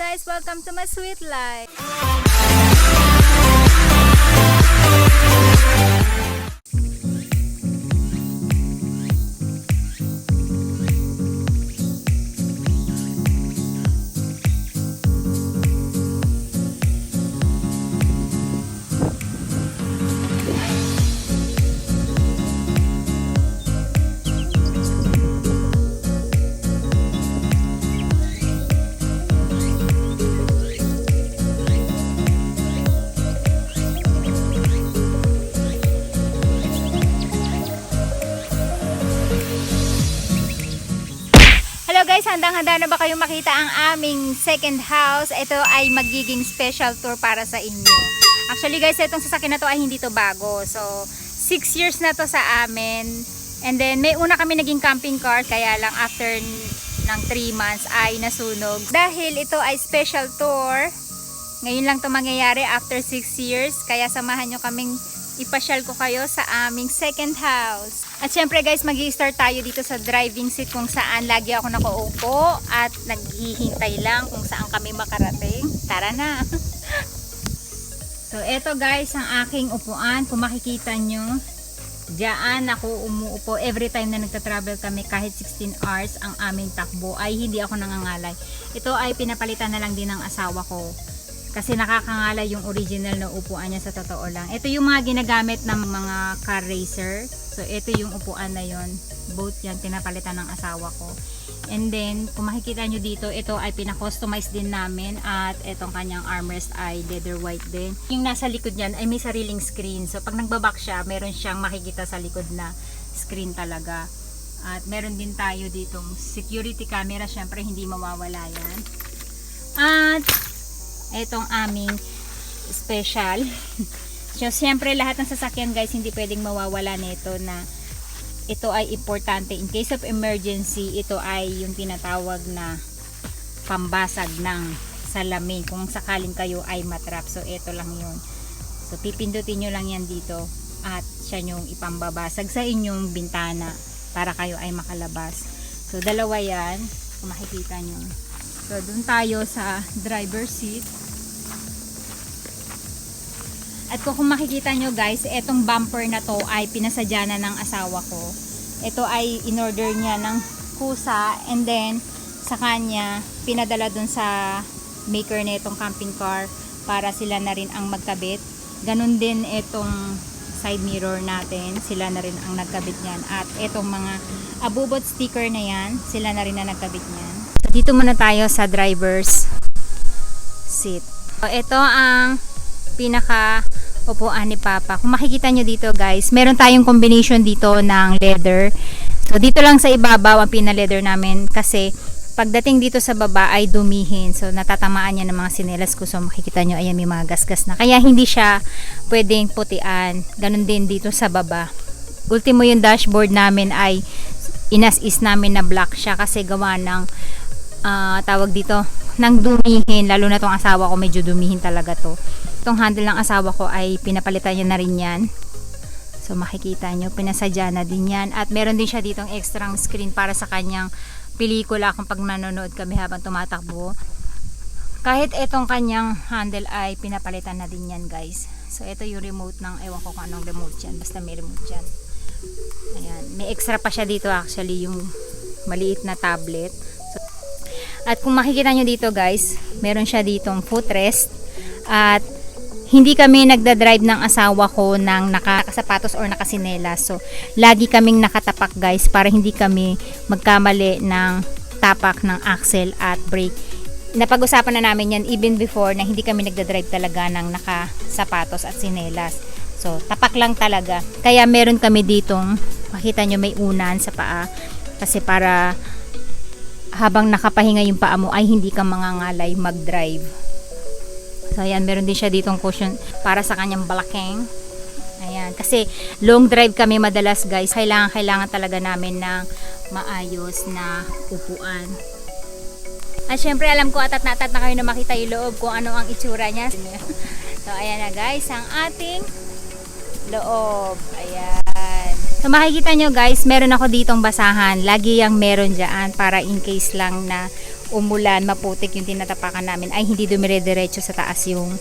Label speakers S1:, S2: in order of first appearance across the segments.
S1: guys! Welcome to my sweet life! Hello guys, handang-handa na ba kayong makita ang aming second house? Ito ay magiging special tour para sa inyo. Actually guys, itong sasakyan na to ay hindi to bago. So, 6 years na to sa amin. And then, may una kami naging camping car, kaya lang after ng 3 months ay nasunog. Dahil ito ay special tour, ngayon lang to mangyayari after 6 years. Kaya samahan nyo kaming ipasyal ko kayo sa aming second house. At syempre guys, magi-start tayo dito sa driving seat kung saan lagi ako nakaupo at naghihintay lang kung saan kami makarating. Tara na! So eto guys ang aking upuan. Kung makikita nyo, diyan ako umuupo every time na nagta-travel kami. Kahit 16 hours ang aming takbo ay hindi ako nangangalay. Ito ay pinapalitan na lang din ng asawa ko. Kasi nakakangalay yung original na upuan niya sa totoo lang. Ito yung mga ginagamit ng mga car racer. So, ito yung upuan na yon. Both yan, pinapalitan ng asawa ko. And then, kung makikita nyo dito, ito ay pina-customize din namin. At itong kanyang armrest ay leather white din. Yung nasa likod niyan ay may sariling screen. So, pag nagbaback siya, meron siyang makikita sa likod na screen talaga. At meron din tayo ditong security camera. Syempre, hindi mawawala yan. At itong aming special. So, siyempre lahat ng sasakyan guys, hindi pwedeng mawawala nito na ito ay importante. In case of emergency, ito ay yung tinatawag na pambasag ng salamin kung sakaling kayo ay matrap. So, ito lang yun. So, pipindutin nyo lang yan dito at siya yung ipambabasag sa inyong bintana para kayo ay makalabas. So, dalawa yan. Kung makikita nyo. So, dun tayo sa driver's seat. At kung makikita nyo guys, etong bumper na to ay pinasadya na ng asawa ko. Ito ay in-order niya ng kusa and then sa kanya pinadala dun sa maker na itong camping car para sila na rin ang magkabit. Ganun din itong side mirror natin, sila na rin ang nagkabit niyan. At itong mga abubot sticker na yan, sila na rin ang nagkabit niyan. So, dito muna tayo sa driver's seat. So, ito ang pinaka upuan ni Papa. Kung makikita nyo dito guys, meron tayong combination dito ng leather. So dito lang sa ibabaw ang pina-leather namin kasi pagdating dito sa baba ay dumihin. So natatamaan niya ng mga sinelas ko. So makikita nyo, ayan may mga gasgas na. Kaya hindi siya pwedeng putian. Ganun din dito sa baba. Ultimo yung dashboard namin ay inas-is namin na black siya kasi gawa ng tawag dito ng dumihin. Lalo na tong asawa ko, medyo dumihin talaga to. Itong handle ng asawa ko ay pinapalitan niya na rin yan. So makikita nyo, pinasadya na din yan. At meron din siya ditong extra screen para sa kanyang pelikula kung pag manonood kami habang tumatakbo. Kahit itong kanyang handle ay pinapalitan na din yan guys. So ito yung remote ng, ewan ko kung anong remote yan. Basta may remote yan. Ayan. May extra pa siya dito actually, yung maliit na tablet. So, at kung makikita nyo dito guys, meron siya ditong footrest. At hindi kami nagda-drive ng asawa ko ng nakasapatos or nakasinelas. So, lagi kaming nakatapak guys para hindi kami magkamali ng tapak ng axle at brake. Napag-usapan na namin yan even before na hindi kami nagda-drive talaga ng nakasapatos at sinelas. So, tapak lang talaga. Kaya meron kami ditong, makita nyo may unan sa paa. Kasi para habang nakapahinga yung paa mo ay hindi ka mangangalay mag-drive. So, ayan, meron din siya ditong cushion para sa kanyang balakeng. Ayan, kasi long drive kami madalas guys. Kailangan talaga namin ng maayos na upuan. At syempre, alam ko atat na kayo na makita yung loob kung ano ang itsura niya. So, ayan na guys, ang ating loob. Ayan. So, makikita nyo guys, meron ako ditong basahan. Lagi yung meron dyan para in case lang na umulan, maputik yung tinatapakan namin, ay hindi dumire-diretso sa taas yung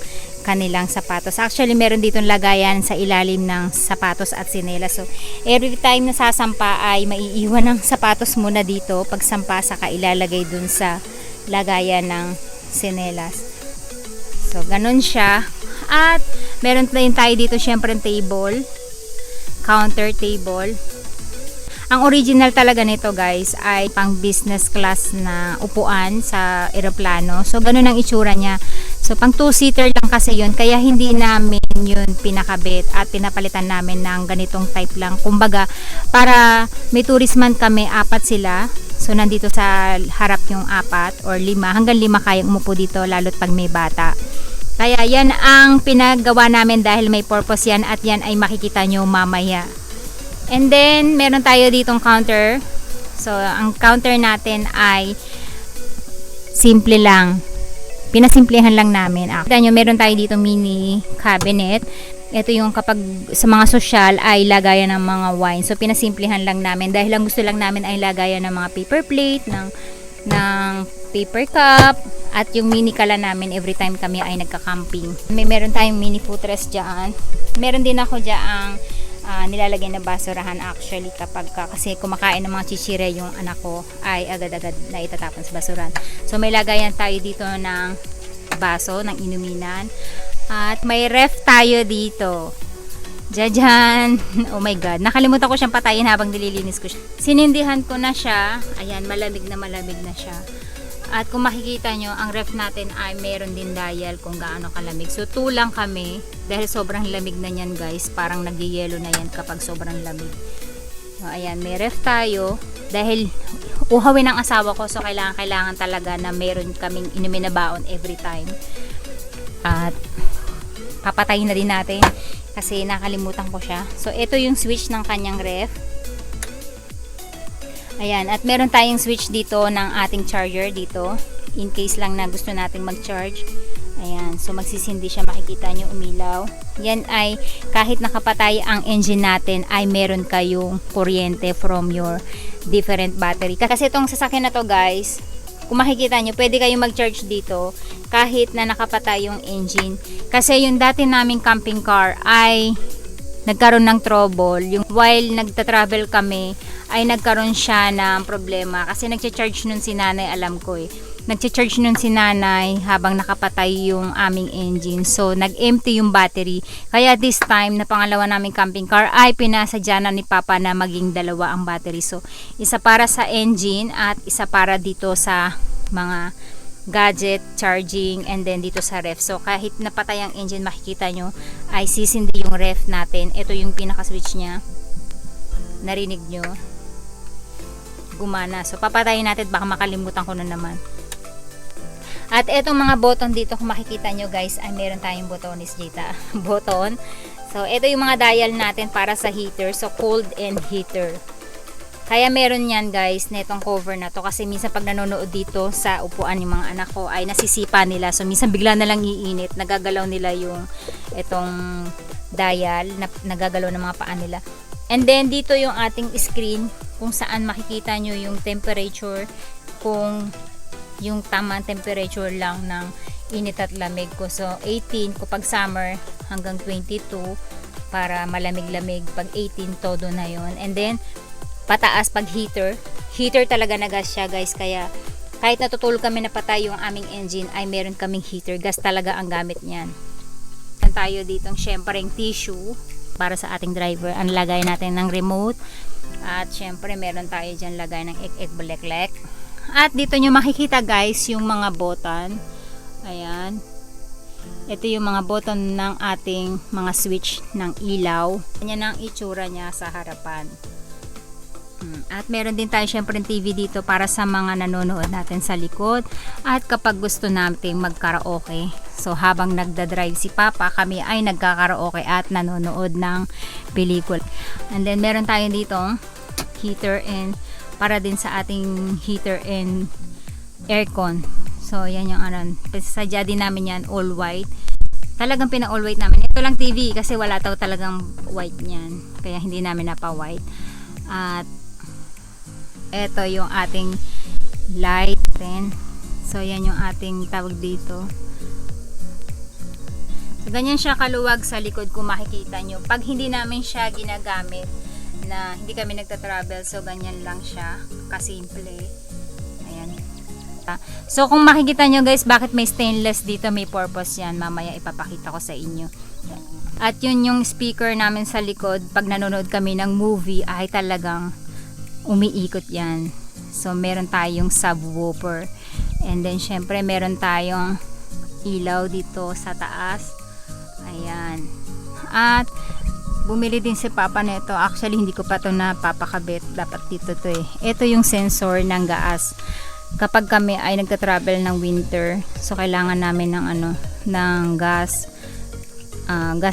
S1: kanilang sapatos. Actually, meron ditong lagayan sa ilalim ng sapatos at tsinelas. So, every time na sasampa ay maiiwan ng sapatos muna dito. Pagsampa, saka ilalagay dun sa lagayan ng tsinelas. So, ganun siya. At, meron din tayo dito syempre table, counter table. Ang original talaga nito guys ay pang business class na upuan sa eroplano. So ganun ang itsura niya. So pang 2-seater lang kasi yun. Kaya hindi namin yun pinakabit at pinapalitan namin ng ganitong type lang. Kumbaga para may tourisman kami, 4 sila. So nandito sa harap yung 4 or 5. Hanggang 5 kayang umupo dito lalo't pag may bata. Kaya yan ang pinagawa namin dahil may purpose yan at yan ay makikita nyo mamaya. And then, meron tayo ditong counter. So, ang counter natin ay simple lang. Pinasimplihan lang namin. Kita nyo, meron tayo ditong mini cabinet. Ito yung kapag sa mga social ay lagayan ng mga wine. So, pinasimplihan lang namin. Dahil ang gusto lang namin ay lagayan ng mga paper plate, ng paper cup, at yung mini kala namin every time kami ay nagka-camping. Meron tayong mini footrest dyan. Meron din ako dyan nilalagay na basurahan actually kapag kasi kumakain ng mga chichire yung anak ko ay agad-agad na itatapon sa basuran. So may lagayan tayo dito ng baso, ng inuminan. At may ref tayo dito. Diyan. Oh my god, nakalimutan ko siyang patayin habang nililinis ko siya. Sinindihan ko na siya. Ayan, malamig na siya. At kung makikita nyo, ang ref natin ay meron din dial kung gaano kalamig. So 2 lang kami dahil sobrang lamig na yan guys. Parang nagyayelo na yan kapag sobrang lamig. So ayan, may ref tayo. Dahil uhawin ng asawa ko, so kailangan talaga na meron kaming inumin na baon every time. At papatayin na din natin kasi nakalimutan ko siya. So ito yung switch ng kanyang ref. Ayan, at meron tayong switch dito ng ating charger dito in case lang na gusto nating mag-charge. Ayan, so magsisindi siya, makikita nyo umilaw. Yan ay kahit nakapatay ang engine natin ay meron kayong kuryente from your different battery. Kasi itong sasakyan na to guys, kung makikita nyo, pwede kayong mag-charge dito kahit na nakapatay yung engine. Kasi yung dati naming camping car ay nagkaroon ng trouble. Yung while nagta-travel kami ay nagkaroon siya ng problema kasi nagcha-charge nun si nanay, alam ko nagcha-charge nun si nanay habang nakapatay yung aming engine. So nag-empty yung battery. Kaya this time na pangalawa naming camping car ay pinasadya na ni Papa na maging 2 ang battery. So isa para sa engine at isa para dito sa mga gadget, charging, and then dito sa ref. So kahit napatay ang engine, makikita nyo ay sisindi yung ref natin. Ito yung pinaka-switch nya. Narinig nyo? Gumana. So papatayin natin, baka makalimutan ko na naman. At etong mga button dito, kung makikita nyo guys, ay meron tayong butones dito. Button. So ito yung mga dial natin para sa heater. So cold and heater. Kaya meron yan guys, netong cover na to. Kasi minsan pag nanonood dito sa upuan yung mga anak ko ay nasisipa nila. So minsan bigla na lang iinit. Nagagalaw nila yung itong dial. Nagagalaw ng mga paa nila. And then dito yung ating screen kung saan makikita nyo yung temperature. Kung yung tamang temperature lang ng init at lamig ko. So 18 kapag summer hanggang 22 para malamig-lamig. Pag 18 todo na yon. And then pataas pag heater talaga na gas siya guys, kaya kahit natutulog kami na patay yung aming engine ay meron kaming heater, gas talaga ang gamit niyan. Yan tayo ditong syempre yung tissue para sa ating driver, ang lagay natin ng remote, at syempre meron tayo dyan lagay ng ek-ek blek-lek. At dito nyo makikita guys yung mga button, ayan, ito yung mga button ng ating mga switch ng ilaw. Yan ang itsura niya sa harapan. At meron din tayo syempre TV dito para sa mga nanonood natin sa likod. At kapag gusto natin magkaraoke, so habang nagdadrive si Papa, kami ay nagkakaraoke at nanonood ng pelikula. And then meron tayo dito heater and para din sa ating heater and aircon. So yan yung ano, sadya din namin yan all white. Talagang pina all white namin. Ito lang TV kasi wala daw talagang white niyan, kaya hindi namin napa white. At eto yung ating light. Then So, yan yung ating tawag dito. So, ganyan siya kaluwag sa likod kung makikita nyo. Pag hindi namin siya ginagamit, na hindi kami nagta-travel, so ganyan lang siya kasimple. Ayan. So kung makikita nyo guys, bakit may stainless dito, may purpose yan, mamaya ipapakita ko sa inyo. At yun yung speaker namin sa likod, pag nanonood kami ng movie ay talagang umiikot yan. So meron tayong subwoofer, and then syempre meron tayong ilaw dito sa taas. Ayan. At bumili din si Papa nito. Actually, hindi ko pa to napapakabit. Dapat dito to eh. Ito yung sensor ng gas. Kapag kami ay nagta-travel ng winter, so kailangan namin ng ng gas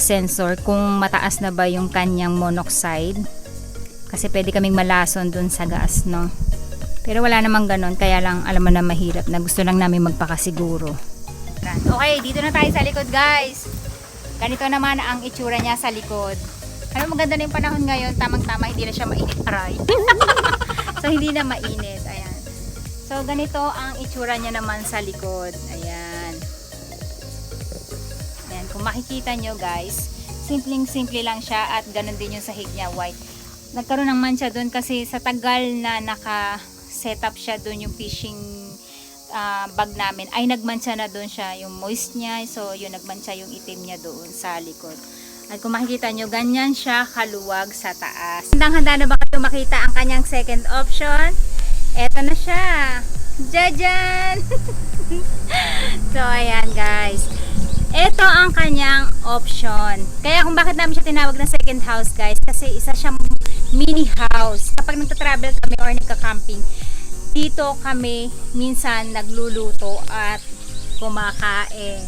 S1: sensor kung mataas na ba yung kanyang monoxide. Kasi pwede kaming malason dun sa gas, no? Pero wala namang ganun. Kaya lang, alam mo na mahirap na gusto lang namin magpakasiguro. Okay, dito na tayo sa likod, guys. Ganito naman ang itsura niya sa likod. Ano, maganda na yung panahon ngayon, tamang-tama, hindi na siya mainit, aray. So hindi na mainit, ayan. So ganito ang itsura niya naman sa likod. Ayan. Ayan, kung makikita nyo guys, simpleng-simple lang siya at ganun din yung sahig niya, white. Nagkaroon ng mancha doon kasi sa tagal na naka-setup siya doon yung fishing bag namin, ay nagmancha na doon siya, yung moist niya, so yun, nagmancha yung itim niya doon sa likod. At kung makikita nyo, ganyan siya kaluwag sa taas. Handang-handa na ba kayo makita ang kanyang second option? Eto na siya. Jajan! So, ayan guys. Ito ang kanyang option. Kaya kung bakit namin siya tinawag na second house guys, kasi isa siyang mini house. Kapag nagta-travel kami or nagka-camping, dito kami minsan nagluluto at kumakain.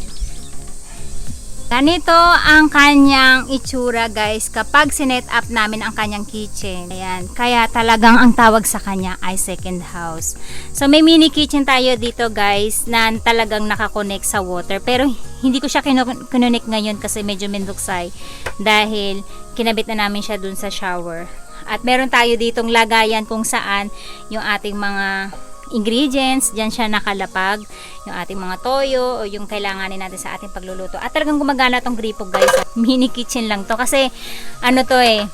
S1: Ganito ang kanyang itsura guys kapag sinet up namin ang kanyang kitchen. Ayan, kaya talagang ang tawag sa kanya ay second house. So may mini kitchen tayo dito guys na talagang nakakonect sa water. Pero hindi ko siya kinonect ngayon kasi medyo minduksay dahil kinabit na namin siya dun sa shower. At meron tayo ditong lagayan kung saan yung ating mga ingredients, dyan siya nakalapag, yung ating mga toyo o yung kailanganin natin sa ating pagluluto. At talagang gumagana tong gripo guys. Mini kitchen lang to kasi ano to eh,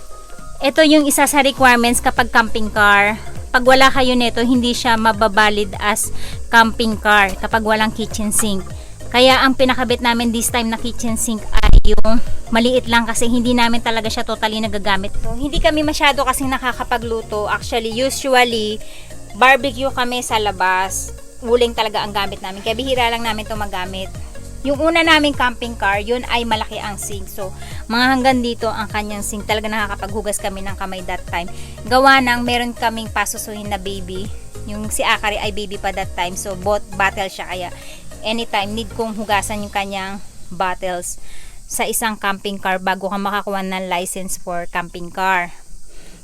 S1: ito yung isa sa requirements kapag camping car. Pag wala kayo nito, hindi siya mababalid as camping car kapag walang kitchen sink. Kaya ang pinakabit namin this time na kitchen sink ay yung maliit lang kasi hindi namin talaga siya totally nagagamit. So, hindi kami masyado kasing nakakapagluto. Actually, usually barbecue kami sa labas. Uling talaga ang gamit namin. Kaya bihira lang namin ito magamit. Yung una naming camping car, yun ay malaki ang sink. So, mga hanggang dito ang kanyang sink. Talaga nakakapaghugas kami ng kamay that time. Gawa ng meron kaming pasusuhin na baby. Yung si Akari ay baby pa that time. So, bottle siya. Kaya anytime need kong hugasan yung kanyang bottles sa isang camping car bago ka makakuha ng license for camping car.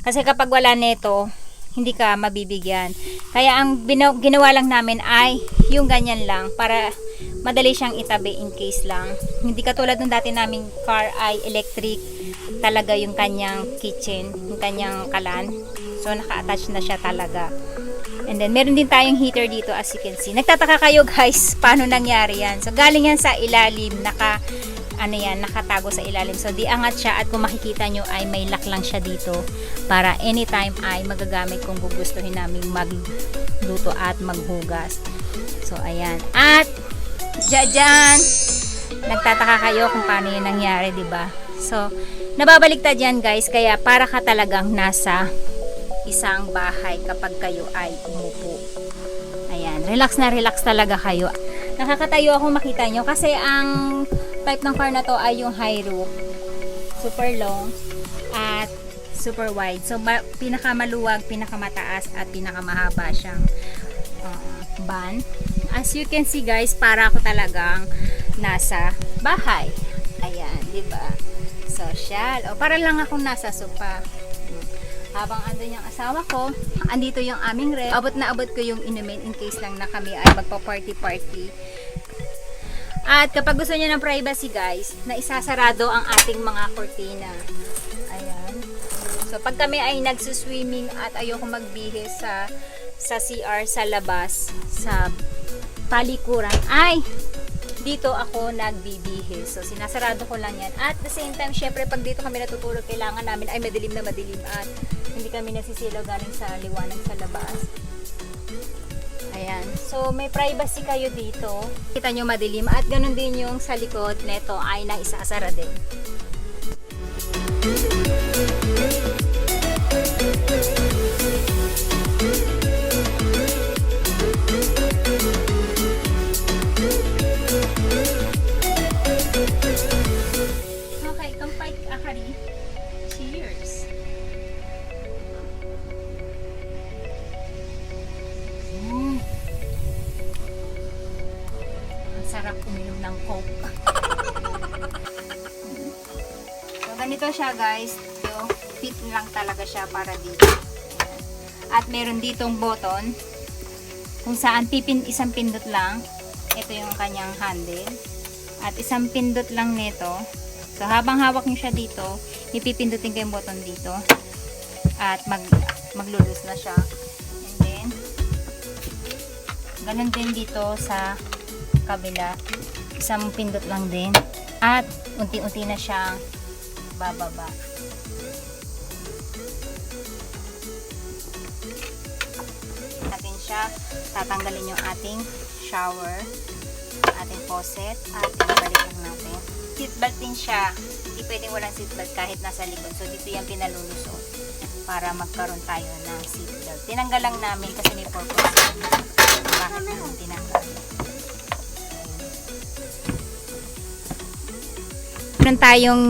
S1: Kasi kapag wala nito, hindi ka mabibigyan. Kaya ang ginawa lang namin ay yung ganyan lang para madali siyang itabi in case lang. Hindi katulad ng dati naming car ay electric talaga yung kanyang kitchen, yung kanyang kalan. So naka-attach na siya talaga. And then meron din tayong heater dito as you can see. Nagtataka kayo guys, paano nangyari yan? So galing yan sa ilalim, nakatago sa ilalim. So di angat siya at kung makikita nyo ay may lock lang siya dito para anytime ay magagamit kung gugustuhin namin magluto at maghugas. So ayan. At dyan, nagtataka kayo kung paano yun nangyari, diba? So nababaliktad yan guys, kaya para ka talagang nasa isang bahay kapag kayo ay umupo. Ayan, relax na relax talaga kayo. Nakakatayo ako makita nyo kasi ang type ng car na to ay yung high roof. Super long at super wide. So pinakamaluwag, pinakamataas at pinakamahaba siyang van. As you can see guys, para ako talagang nasa bahay. Ayan, diba? Social. O para lang akong nasa sopa. Habang andun yung asawa ko, andito yung aming ref. Abot na abot ko yung inumin in case lang na kami ay magpa-party-party. At kapag gusto niyo ng privacy guys, na isasarado ang ating mga cortina. Ayan. So pag kami ay nagsuswimming at ayoko magbihis sa CR sa labas, sa palikuran ay dito ako nagbibihis. So, sinasarado ko lang yan. At the same time, syempre, pag dito kami natutulog, kailangan namin ay madilim na madilim at hindi kami nasisilaw galing sa liwanag sa labas. Ayan. So, may privacy kayo dito. Kita nyo madilim. At ganun din yung sa likod neto ay naisasara din. Okay, kampay akari. Cheers! Ang sarap uminom ng Coke. So, ganito siya guys. So, fit lang talaga siya para dito. Ayan. At meron ditong button kung saan isang pindot lang. Ito yung kanyang handle. At isang pindot lang nito. So, habang hawak nyo siya dito, ipipindutin ko yung button dito. At maglulus na siya. And then, ganun din dito sa kabila. Isang pindot lang din. At unti-unti na siyang bababa. Natin siya, tatanggalin yung ating shower, ating faucet, at ibalik lang natin. Seatbelt din siya. Hindi pwedeng walang seatbelt kahit nasa likod. So, dito yung pinalulusot para magkaroon tayo ng seatbelt. Tinanggal lang namin kasi may purpose. Bakit namin tinanggal? Meron tayong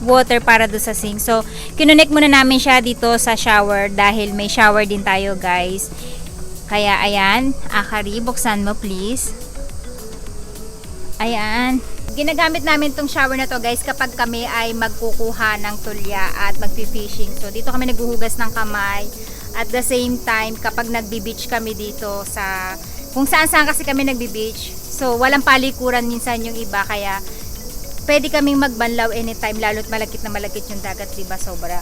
S1: water para do sa sink. So, kinunik muna namin siya dito sa shower dahil may shower din tayo, guys. Kaya, ayan. Akari, buksan mo, please. Ayan. Ginagamit namin tong shower na to, guys, kapag kami ay magkukuha ng tulya at magpi-fishing. So, dito kami naghuhugas ng kamay. At the same time, kapag nagbi-beach kami dito sa... Kung saan-saan kasi kami nagbi-beach. So, walang palikuran minsan yung iba. Kaya, pwede kaming magbanlaw anytime, lalo't malagkit na malagkit yung dagat, diba? Sobra.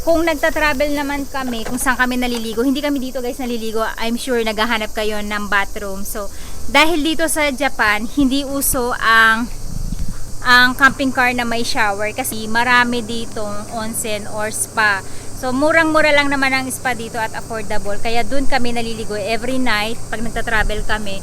S1: Kung nagta-travel naman kami, kung saan kami naliligo, hindi kami dito guys naliligo, I'm sure naghahanap kayo ng bathroom. So, dahil dito sa Japan, hindi uso ang camping car na may shower kasi marami ditong onsen or spa. So, murang-mura lang naman ang spa dito at affordable. Kaya dun kami naliligo every night pag nagta-travel kami.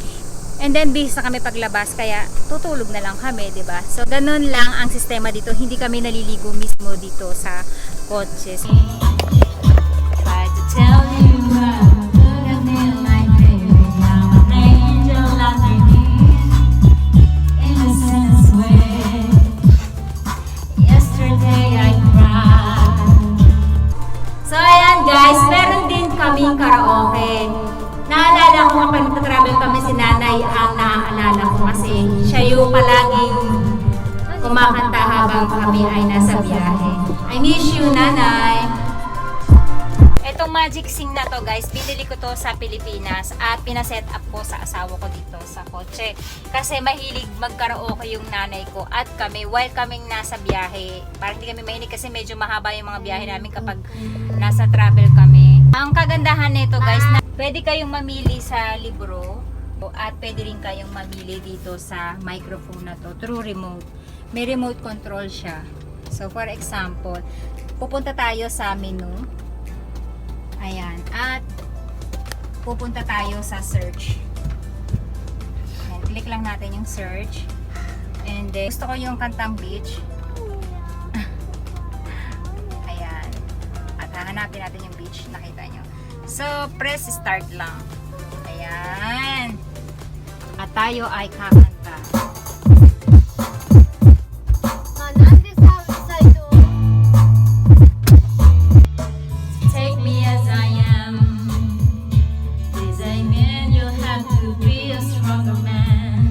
S1: And then, bihis na kami paglabas, kaya tutulog na lang kami, diba? So, ganun lang ang sistema dito. Hindi kami naliligo mismo dito sa kotse. Try to tell you how good I feel like baby. I'm an angel underneath innocence way. Yesterday I cried. So, ayan guys, meron din kaming karaoke. Naalala ko kapag nagtatravel kami si nanay ang naaalala ko kasi siya yung palaging kumakanta habang kami ay nasa biyahe. I miss you, nanay! Itong magic sing na to guys, binili ko to sa Pilipinas at pinaset up ko sa asawa ko dito sa kotse. Kasi mahilig magkaraoke yung nanay ko at kami while kaming nasa biyahe. Parang hindi kami mahilig kasi medyo mahaba yung mga biyahe namin kapag nasa travel kami. Ang kagandahan nito guys, na pwede kayong mamili sa libro at pwede rin kayong mamili dito sa microphone na to through remote. May remote control siya. So for example, pupunta tayo sa menu. Ayan. At pupunta tayo sa search. Ayan. Click lang natin yung search. And then, gusto ko yung kantang beach. Ayan. At hahanapin natin yung beach. Nakita nyo. So, press start lang. Ayan. At tayo ay kakanta. Take me as I am. Please, amen. You have to be a stronger man.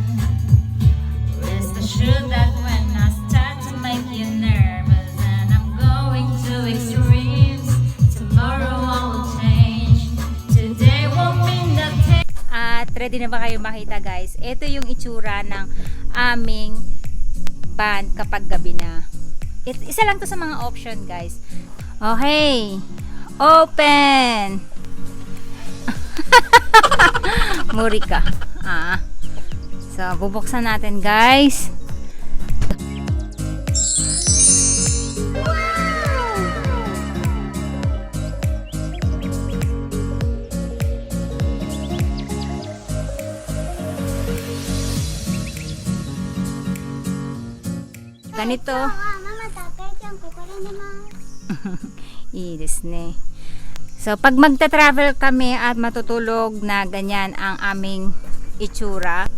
S1: Rest assured that when I start to make you nervous and I'm going to extremes, tomorrow I will change. Today won't mean nothing. At ready na ba kayo makita guys? Ito yung itsura ng aming band kapag gabi na. Isa lang to sa mga option guys. Okay. Open! Muri ka. So, bubuksan natin, guys. Ganito. Iですね. So, pag magta-travel kami at matutulog na ganyan ang aming itsura.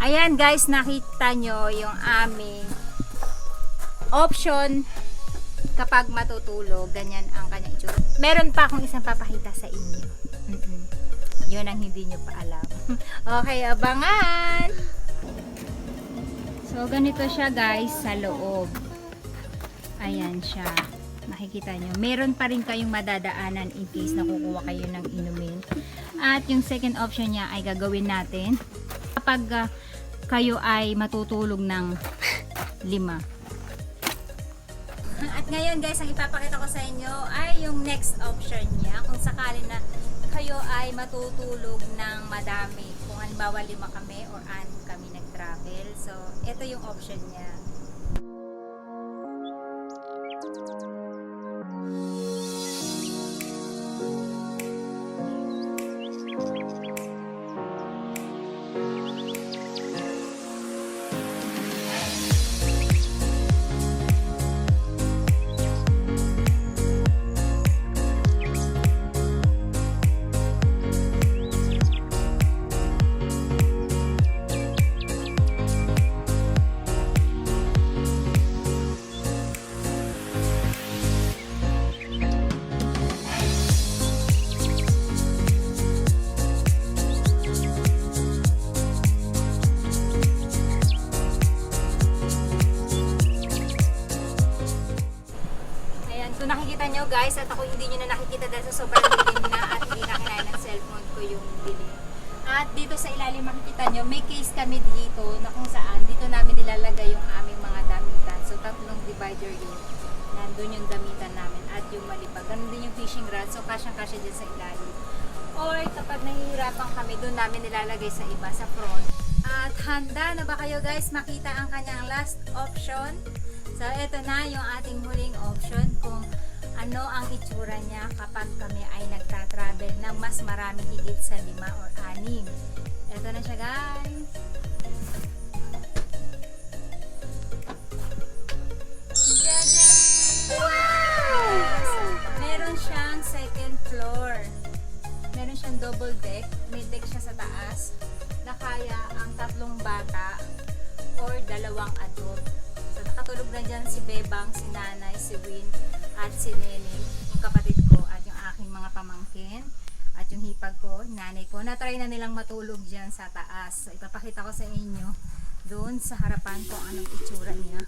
S1: Ayan guys, nakita nyo yung aming option kapag matutulog. Ganyan ang kanyang itsura. Meron pa akong isang papakita sa inyo. Yun ang hindi nyo pa alam. Okay, abangan! So, ganito siya guys sa loob. Ayan siya. Nakikita nyo. Meron pa rin kayong madadaanan in case na kukuha kayo ng inumin. At yung second option niya ay gagawin natin kapag kayo ay matutulog ng 5. At ngayon guys, ang ipapakita ko sa inyo ay yung next option niya. Kung sakali na kayo ay matutulog ng madami. Kung halimbawa 5 kami or 6 kami nag-travel. So, ito yung option niya. So nakikita nyo guys, at ako hindi nyo na nakikita dahil sa sobrang dilim na at hindi na kinaya ng cellphone ko yung dilim. At dito sa ilalim makikita nyo, may case kami dito na kung saan dito namin nilalagay yung aming mga damitan. So 3 divider yun. Nandun yung damitan namin at yung malipag. Ganun din yung fishing rod. So kasyang-kasya dyan sa ilalim. Or kapag nahihirapan kami, doon namin nilalagay sa iba, sa front. At handa na ba kayo guys makita ang kanyang last option? So, ito na yung ating huling option kung ano ang itsura niya kapag kami ay nagta-travel ng mas marami higit sa 5 or 6. Ito na siya guys. Jajan! Wow! Meron siyang second floor. Meron siyang double deck. May deck siya sa taas na kaya ang 3 bata or 2 adult. So, nakatulog na dyan si Bebang, si Nanay, si Win, at si Nene, yung kapatid ko, at yung aking mga pamangkin, at yung hipag ko, nanay ko. Na-try na nilang matulog dyan sa taas. So, ipapakita ko sa inyo doon sa harapan kung anong itsura niya.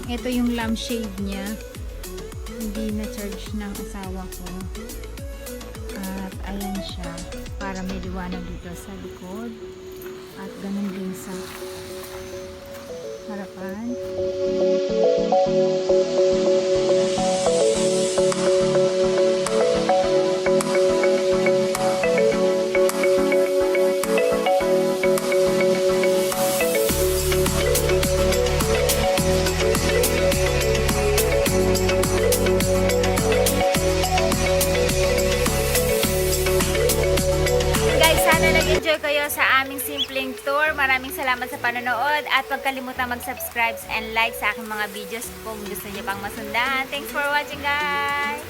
S1: Ito yung lampshade niya. Hindi na-charge ng asawa ko. At ayan siya. Para may liwanag dito sa likod. At ganun din sa harapan. Nag-enjoy kayo sa aming simpleng tour. Maraming salamat sa panonood at huwag kalimutang mag-subscribe and like sa aking mga videos kung gusto niyo pang masundan. Thanks for watching guys!